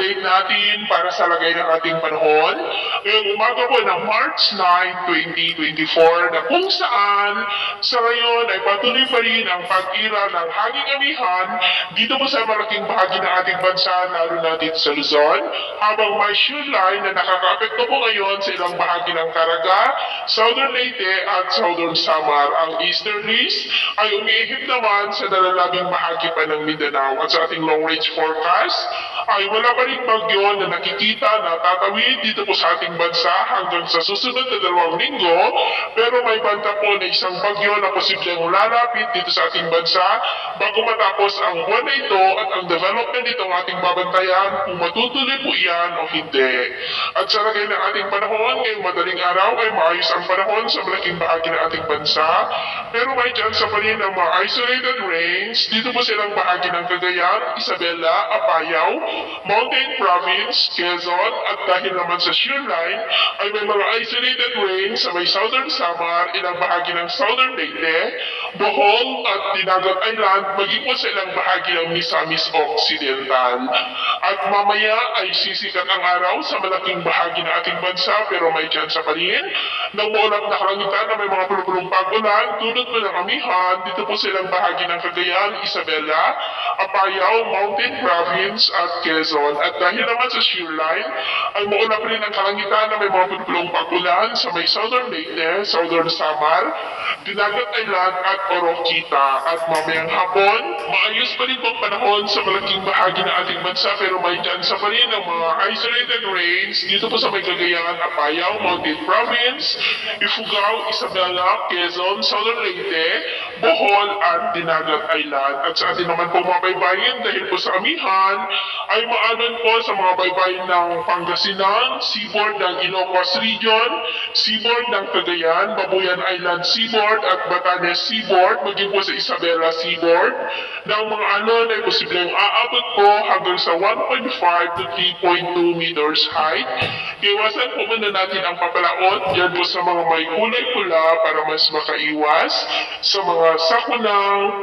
update natin para sa lagay ng ating panahon. Ngayong umaga po ng March 9, 2024 na kung saan sa ngayon ay patuloy pa rin ang pag-ira ng hanging amihan dito po sa malaking bahagi ng ating bansa, lalo na dito sa Luzon, habang may shear line na nakaka-apekto po ngayon sa ilang bahagi ng Caraga, Southern Leyte at Southern Samar. Ang easterlies ay umiihip naman sa nalalabing bahagi pa ng Mindanao at sa ating long-range forecast ay wala pa rin bagyo na nakikita na tatawid dito po sa ating bansa hanggang sa susunod na 2 linggo, pero may banta po na isang bagyo na posibleng lalapit dito sa ating bansa bago matapos ang buwan na ito at ang development nitong ating babantayan kung matutuloy po iyan o hindi. At sa lagay ng ating panahon, ngayong madaling araw ay maayos ang panahon sa malaking bahagi ng ating bansa, pero may chance pa rin ng mga isolated rains dito po silang bahagi ng Cagayan, Isabela, Apayao, Mountain Province, Quezon, at dahil naman sa shear line ay may mga isolated rains sa may Southern Samar, ilang bahagi ng Southern Leyte, Bohol at Dinagat Island, maging po sa ilang bahagi ng Misamis Occidental. At mamaya ay sisikat ang araw sa malaking bahagi ng ating bansa, pero may chance pa rin ng maulap na kalangitan na may mga pulupulong pag-ulan tulad po ng amihan dito po sa ilang bahagi ng Cagayan, Isabela, Apayao, Mountain Province at Quezon. At dahil naman sa shear line ay maulap rin ang kalangitan na may mga pulupulong pag-ulan sa may Southern Leyte, Southern Samar, Dinagat Island at Oroquita. At mamayang hapon, maayos pa rin pong panahon sa malaking bahagi ng ating bansa, pero may chance pa rin ng mga isolated rains dito po sa may Cagayan, Apayao, Mountain Province, Ifugao, Isabela, Quezon, Southern Leyte, Bohol at Dinagat Island. At sa atin naman po mga baybayin, dahil po sa amihan ay maanon po sa mga baybayin ng Pangasinan, seaboard ng Ilocos Region, seaboard ng Cagayan, Babuyan Island seaboard at Batanes seaboard, maging po sa Isabela seaboard, na ang mga alon ay posibleng aabot po hanggang sa 1.5 to 3.2 meters height. Iwasan po muna natin ang papalaot dyan po sa mga may kulay pula para mas makaiwas sa mga sakunang